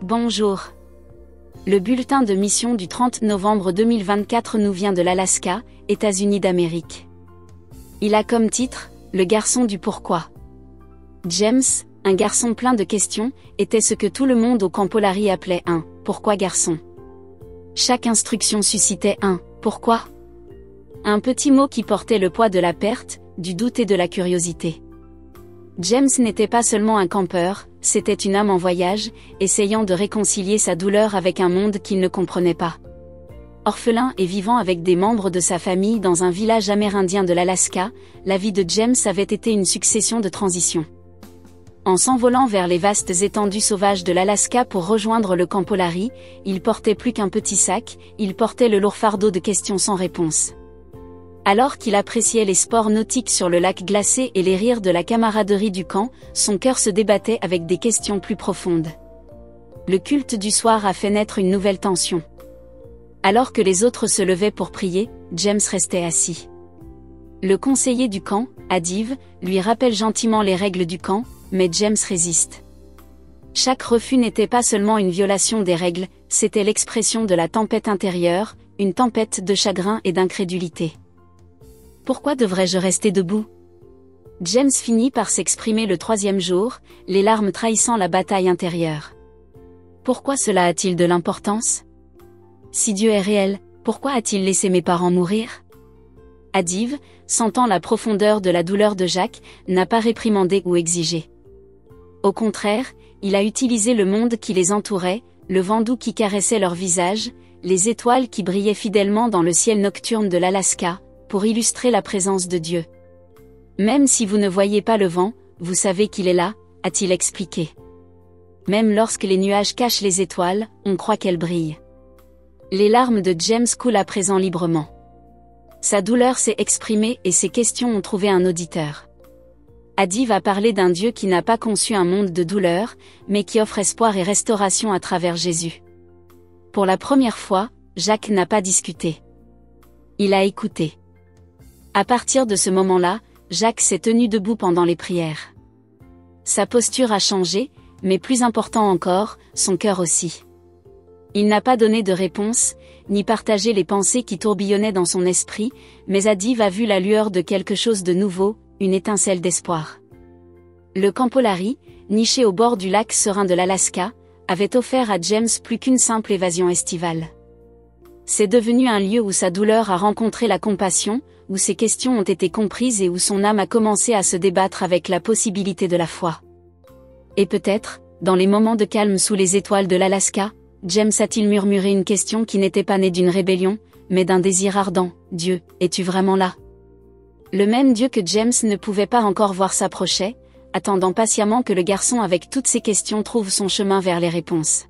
Bonjour. Le bulletin de mission du 30 novembre 2024 nous vient de l'Alaska, États-Unis d'Amérique. Il a comme titre « Le garçon du pourquoi ». James, un garçon plein de questions, était ce que tout le monde au Camp Polari appelait un « pourquoi garçon ». Chaque instruction suscitait un « pourquoi ». Un petit mot qui portait le poids de la perte, du doute et de la curiosité. James n'était pas seulement un campeur, c'était une âme en voyage, essayant de réconcilier sa douleur avec un monde qu'il ne comprenait pas. Orphelin et vivant avec des membres de sa famille dans un village amérindien de l'Alaska, la vie de James avait été une succession de transitions. En s'envolant vers les vastes étendues sauvages de l'Alaska pour rejoindre le Camp Polari, il portait plus qu'un petit sac, il portait le lourd fardeau de questions sans réponse. Alors qu'il appréciait les sports nautiques sur le lac glacé et les rires de la camaraderie du camp, son cœur se débattait avec des questions plus profondes. Le culte du soir a fait naître une nouvelle tension. Alors que les autres se levaient pour prier, James restait assis. Le conseiller du camp, Adiv, lui rappelle gentiment les règles du camp, mais James résiste. Chaque refus n'était pas seulement une violation des règles, c'était l'expression de la tempête intérieure, une tempête de chagrin et d'incrédulité. Pourquoi devrais-je rester debout? James finit par s'exprimer le 3e jour, les larmes trahissant la bataille intérieure. Pourquoi cela a-t-il de l'importance? Si Dieu est réel, pourquoi a-t-il laissé mes parents mourir? Adiv, sentant la profondeur de la douleur de Jacques, n'a pas réprimandé ou exigé. Au contraire, il a utilisé le monde qui les entourait, le vent doux qui caressait leur visage, les étoiles qui brillaient fidèlement dans le ciel nocturne de l'Alaska, pour illustrer la présence de Dieu. Même si vous ne voyez pas le vent, vous savez qu'il est là, a-t-il expliqué. Même lorsque les nuages cachent les étoiles, on croit qu'elles brillent. Les larmes de James coulent à présent librement. Sa douleur s'est exprimée et ses questions ont trouvé un auditeur. Adiv a parlé d'un Dieu qui n'a pas conçu un monde de douleur, mais qui offre espoir et restauration à travers Jésus. Pour la première fois, Jacques n'a pas discuté. Il a écouté. À partir de ce moment-là, Jacques s'est tenu debout pendant les prières. Sa posture a changé, mais plus important encore, son cœur aussi. Il n'a pas donné de réponse, ni partagé les pensées qui tourbillonnaient dans son esprit, mais Adiv a vu la lueur de quelque chose de nouveau, une étincelle d'espoir. Le Camp Polari, niché au bord du lac serein de l'Alaska, avait offert à James plus qu'une simple évasion estivale. C'est devenu un lieu où sa douleur a rencontré la compassion, où ses questions ont été comprises et où son âme a commencé à se débattre avec la possibilité de la foi. Et peut-être, dans les moments de calme sous les étoiles de l'Alaska, James a-t-il murmuré une question qui n'était pas née d'une rébellion, mais d'un désir ardent. Dieu, es-tu vraiment là? Le même Dieu que James ne pouvait pas encore voir s'approchait, attendant patiemment que le garçon avec toutes ses questions trouve son chemin vers les réponses.